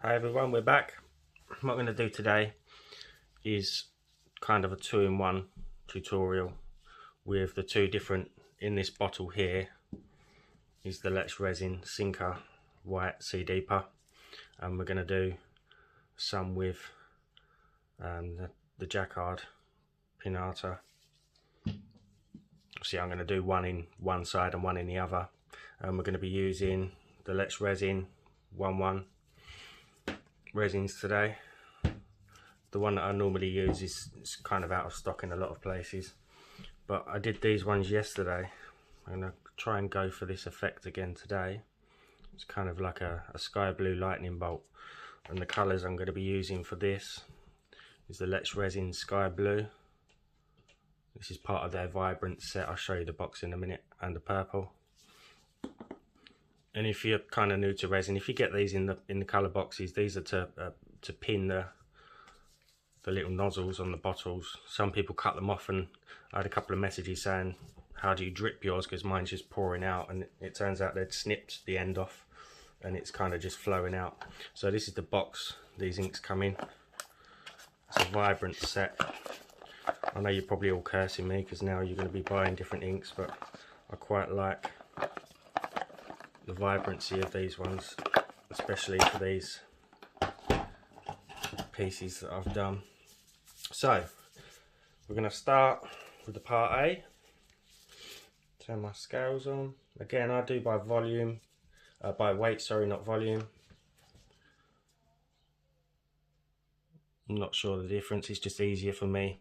Hi everyone, we're back. What I'm going to do today is kind of a two-in-one tutorial with the two different, in this bottle here is the Let's Resin Sinker White Sea Deeper, and we're going to do some with the Jacquard Pinata. See, I'm going to do one in one side and one in the other, and we're going to be using the Let's Resin 1-1 resins today. The one that I normally use is kind of out of stock in a lot of places, but I did these ones yesterday. I'm going to try and go for this effect again today. It's kind of like a sky blue lightning bolt, and the colours I'm going to be using for this is the Let's Resin Sky Blue. This is part of their vibrant set. I'll show you the box in a minute, and the purple. And if you're kind of new to resin, if you get these in the colour boxes, these are to pin the little nozzles on the bottles. Some people cut them off, and I had a couple of messages saying, how do you drip yours, because mine's just pouring out, and it turns out they'd snipped the end off and it's kind of just flowing out. So this is the box these inks come in. It's a vibrant set. I know you're probably all cursing me because now you're going to be buying different inks, but I quite like the vibrancy of these ones, especially for these pieces that I've done. So we're going to start with the part A. Turn my scales on. Again, I do by volume, by weight, sorry, not volume. I'm not sure the difference. It's just easier for me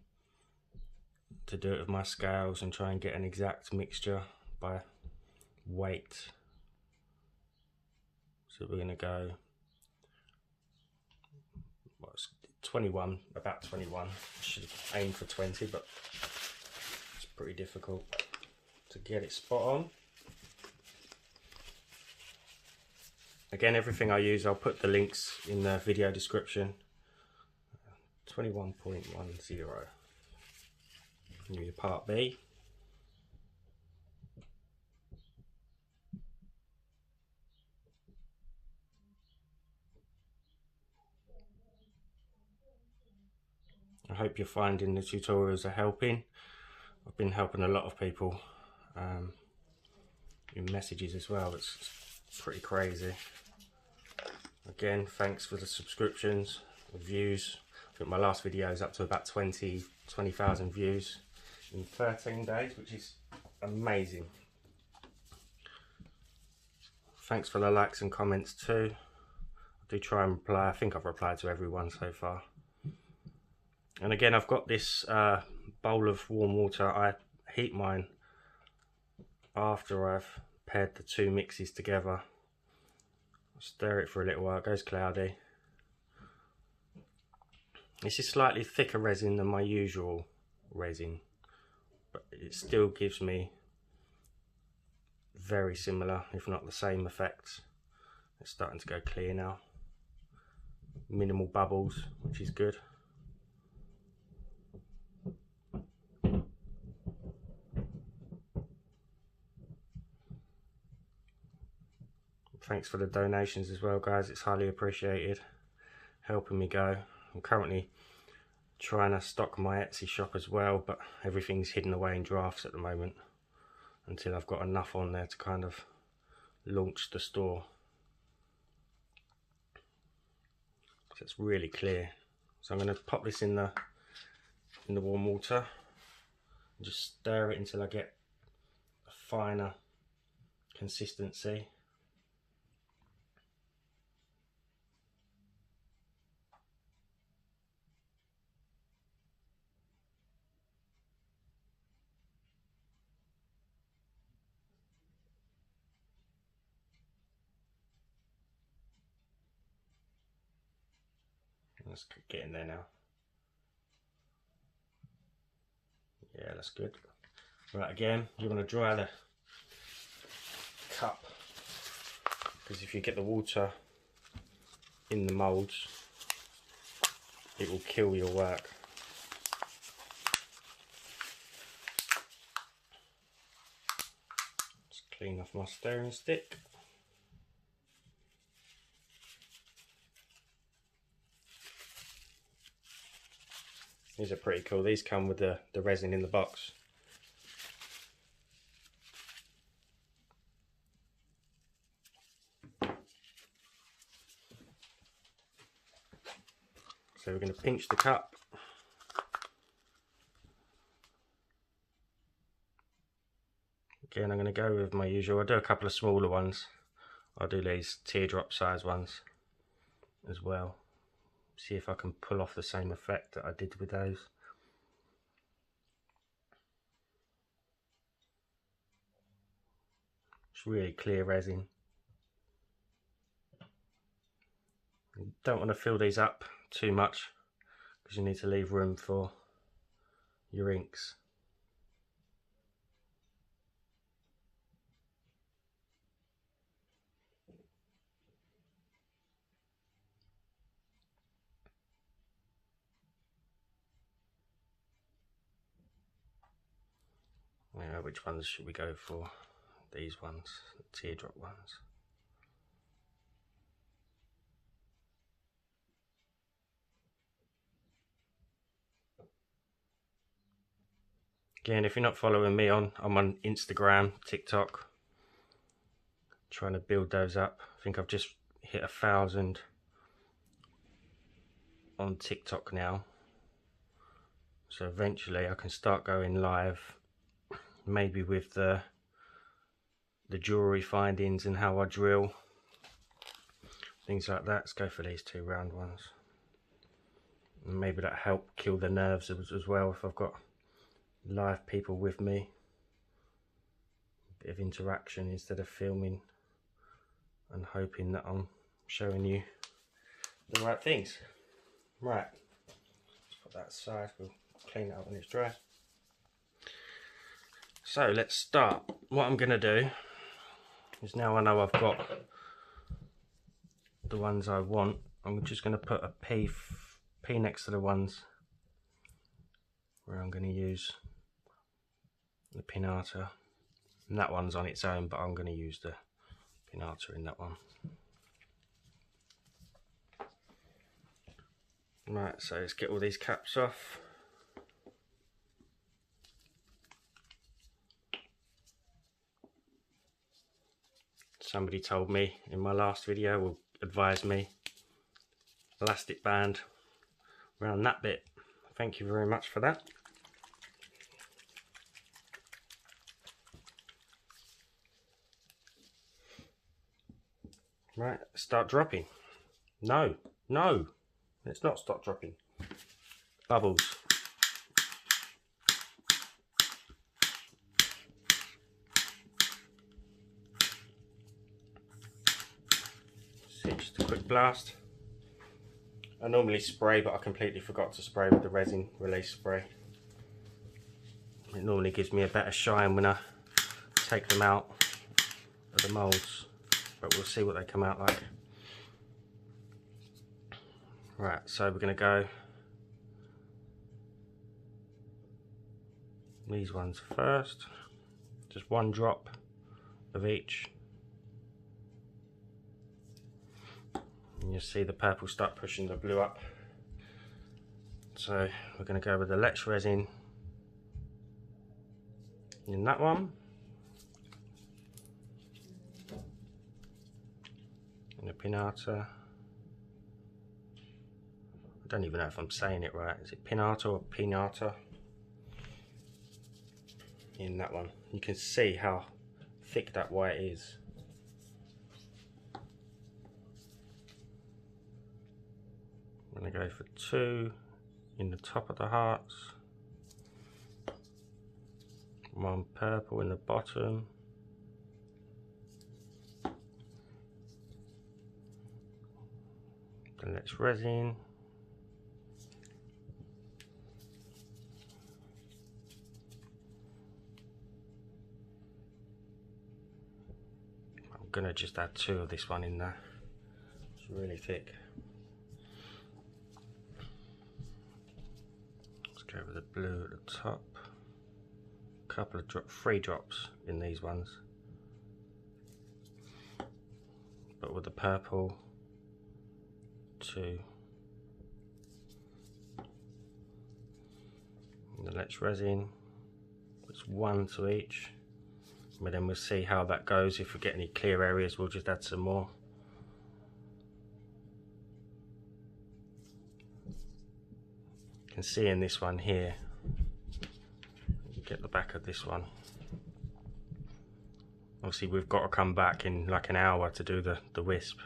to do it with my scales and try and get an exact mixture by weight. So we're going to go, well, it's 21, about 21. Should aim for 20, but it's pretty difficult to get it spot on. Again, everything I use, I'll put the links in the video description. 21.10. New part B. I hope you're finding the tutorials are helping. I've been helping a lot of people in messages as well. It's pretty crazy. Again, thanks for the subscriptions, the views. I think my last video is up to about 20,000 views in 13 days, which is amazing. Thanks for the likes and comments too. I do try and reply. I think I've replied to everyone so far. And again, I've got this bowl of warm water. I heat mine after I've paired the two mixes together. Stir it for a little while, it goes cloudy. This is slightly thicker resin than my usual resin, but it still gives me very similar, if not the same effects. It's starting to go clear now. Minimal bubbles, which is good. Thanks for the donations as well, guys. It's highly appreciated, helping me go. I'm currently trying to stock my Etsy shop as well, but everything's hidden away in drafts at the moment until I've got enough on there to kind of launch the store. So it's really clear. So I'm going to pop this in the warm water and just stir it until I get a finer consistency. Let's get in there now. Yeah, that's good. Right, again, you want to dry the cup, because if you get the water in the moulds, it will kill your work. Let's clean off my stirring stick. These are pretty cool. These come with the resin in the box. So we're going to pinch the cup. Again, I'm going to go with my usual. I'll do a couple of smaller ones. I'll do these teardrop size ones as well. See if I can pull off the same effect that I did with those. It's really clear resin. You don't want to fill these up too much because you need to leave room for your inks. Now, which ones should we go for? These ones, the teardrop ones. Again, if you're not following me I'm on Instagram, TikTok, trying to build those up. I think I've just hit 1,000 on TikTok now. So eventually I can start going live, maybe with the jewellery findings and how I drill, things like that. Let's go for these 2 round ones. And maybe that help kill the nerves as well if I've got live people with me. A bit of interaction instead of filming and hoping that I'm showing you the right things. Right, let's put that aside, we'll clean it up when it's dry. So let's start. What I'm going to do is, now I know I've got the ones I want, I'm just going to put a P next to the ones where I'm going to use the pinata, and that one's on its own, but I'm going to use the pinata in that one. Right, so let's get all these caps off. Somebody told me in my last video, or advised me, elastic band around that bit. Thank you very much for that. Right, start dropping. No, let's not stop dropping. Bubbles. Just a quick blast. I normally spray, but I completely forgot to spray with the resin release spray. It normally gives me a better shine when I take them out of the moulds, but we'll see what they come out like. Right, so we're going to go these ones first, just 1 drop of each, and you'll see the purple start pushing the blue up. So we're going to go with the Let's resin in that one, and the pinata. I don't even know if I'm saying it right. Is it pinata or pinata? In that one. You can see how thick that white is. I'm going to go for 2 in the top of the hearts, 1 purple in the bottom, then let's resin, I'm going to just add 2 of this one in there. It's really thick. Let's go with the blue at the top. A couple of 3 drops in these ones, but with the purple 2. And let's resin. It's 1 to each. But then we'll see how that goes. If we get any clear areas, we'll just add some more. You can see in this one here, you get the back of this one. Obviously we've got to come back in like an hour to do the wisp.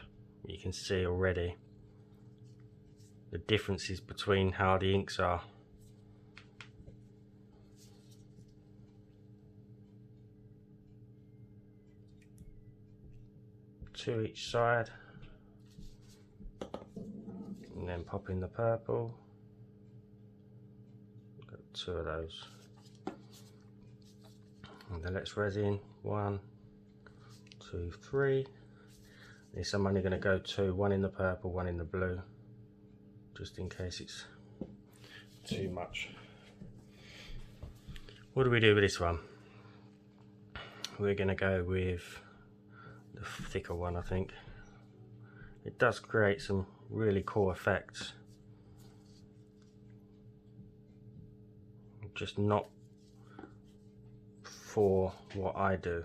You can see already the differences between how the inks are. Two each side, and then pop in the purple. Got 2 of those. And then let's resin. 1, 2, 3. This I'm only going to go 2, 1 in the purple, 1 in the blue, just in case it's too much. What do we do with this one? We're going to go with the thicker one, I think. It does create some really cool effects. Just not for what I do.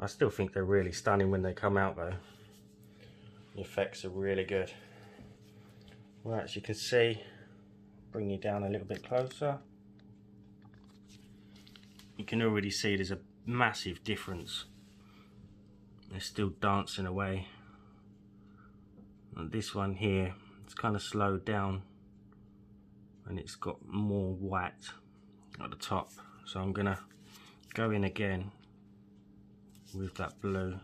I still think they're really stunning when they come out though. The effects are really good. Right, as you can see, bring you down a little bit closer. You can already see there's a massive difference. They're still dancing away. And this one here, it's kind of slowed down and it's got more white at the top. So I'm gonna go in again with that blue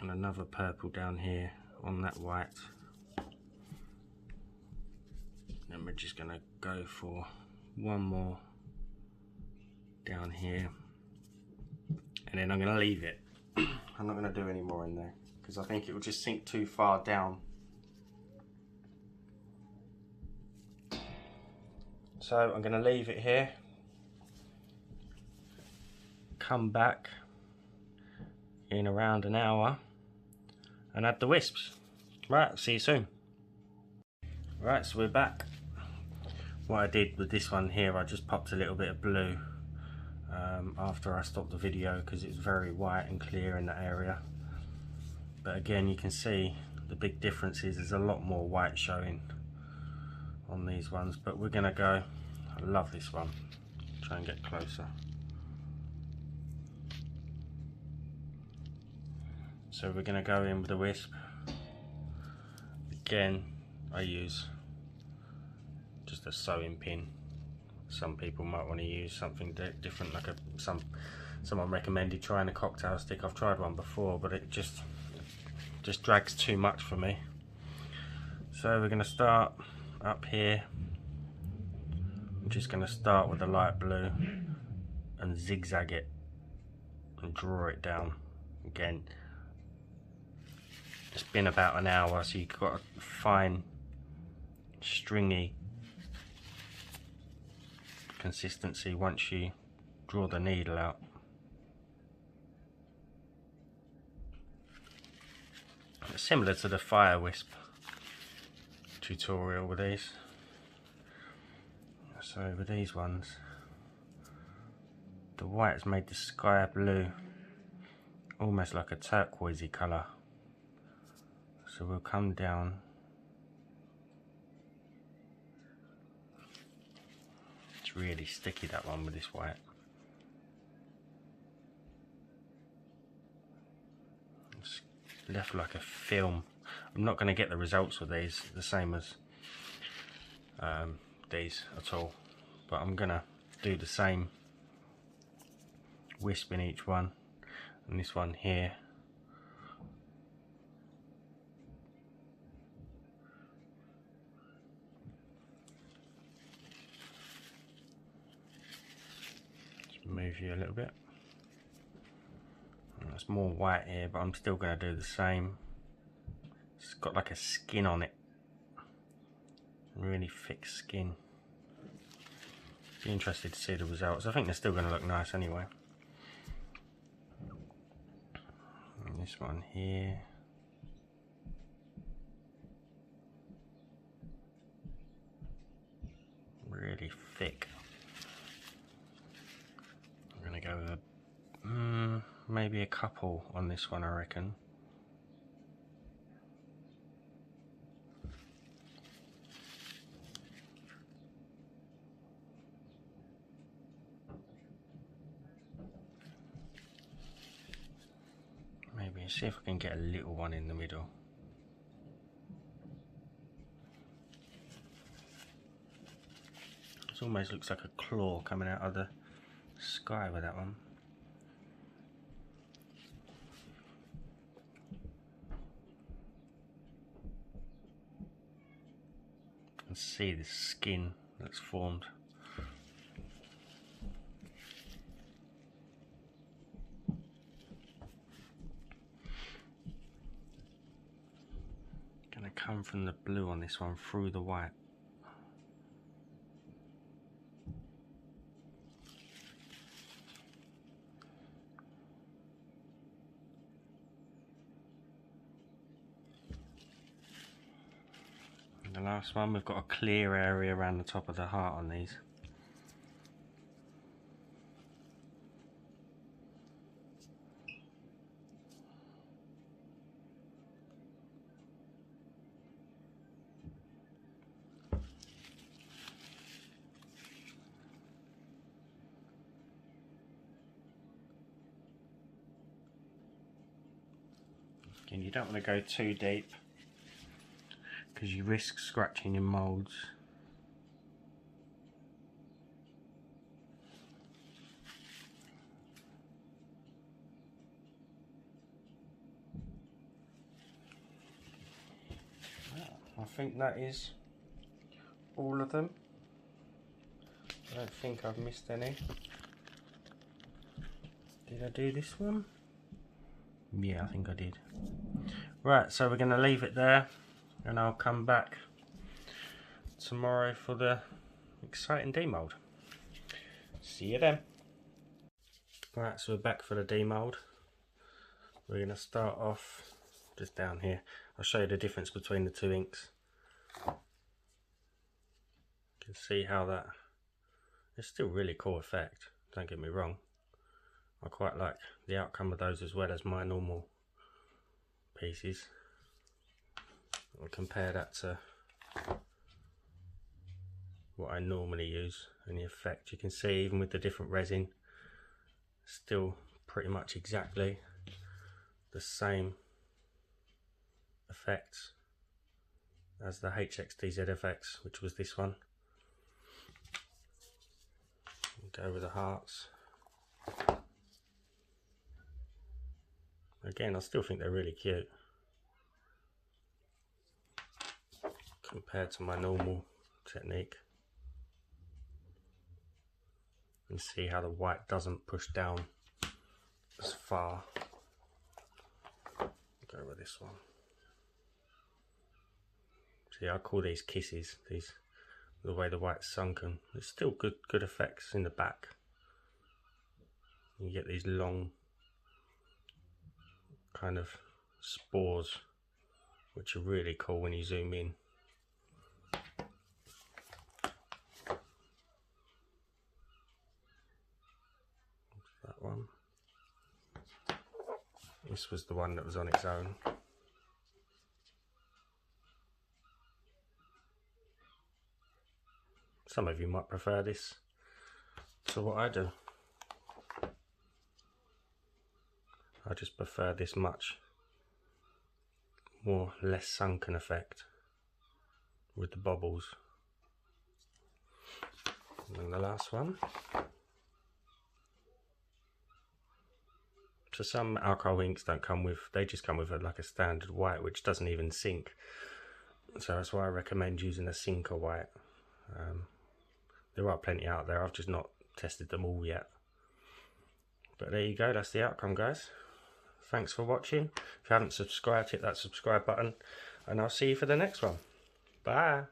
and another purple down here on that white. Then we're just gonna go for one more down here, and then I'm gonna leave it. I'm not gonna do any more in there because I think it will just sink too far down. So I'm gonna leave it here, come back in around an hour and add the wisps. Right, see you soon. Right, so we're back. What I did with this one here, I just popped a little bit of blue after I stopped the video because it's very white and clear in that area. But again, you can see the big difference is there's a lot more white showing on these ones. But we're gonna go, I love this one, try and get closer. So we're gonna go in with the wisp. Again, I use just a sewing pin. Some people might want to use something different, like someone recommended trying a cocktail stick. I've tried one before, but it just drags too much for me. So we're going to start up here. I'm just going to start with the light blue and zigzag it and draw it down. Again, it's been about an hour, so you've got a fine, stringy consistency once you draw the needle out. It's similar to the fire wisp tutorial with these. So with these ones, the white's made the sky blue almost like a turquoisey colour. So we'll come down . It's really sticky, that one, with this white. It's left like a film. I'm not going to get the results with these the same as these at all, but I'm going to do the same wisp in each one, and this one here. Move you a little bit. There's more white here, but I'm still going to do the same. It's got like a skin on it, really thick skin. Be interested to see the results. I think they're still going to look nice anyway. And this one here. maybe a couple on this one, I reckon. Maybe see if I can get a little one in the middle. It almost looks like a claw coming out of the sky with that one. You can see the skin that's formed. Gonna come from the blue on this one through the white. And the last one, we've got a clear area around the top of the heart on these. And you don't want to go too deep because you risk scratching your moulds. I think that is all of them. I don't think I've missed any. Did I do this one? Yeah, I think I did. Right, so we're going to leave it there and I'll come back tomorrow for the exciting demould. See you then. Right, so we're back for the demould. We're going to start off just down here. I'll show you the difference between the two inks. You can see how that, it's still a really cool effect, don't get me wrong. I quite like the outcome of those as well as my normal pieces. I'll compare that to what I normally use and the effect. You can see even with the different resin, still pretty much exactly the same effects as the HXDZFX, which was this one. Go with the hearts. Again, I still think they're really cute compared to my normal technique. And see how the white doesn't push down as far. Go with this one. See, I call these kisses. These, the way the white's sunken. There's still good effects in the back. You get these long kind of spores, which are really cool when you zoom in. That one. This was the one that was on its own. Some of you might prefer this to what I do. I just prefer this much more less sunken effect with the bobbles. And then the last one. So some alcohol inks don't come with, they just come with like a standard white which doesn't even sink. So that's why I recommend using a sinker white. There are plenty out there, I've just not tested them all yet. But there you go, that's the outcome, guys. Thanks for watching. If you haven't subscribed, hit that subscribe button and I'll see you for the next one. Bye.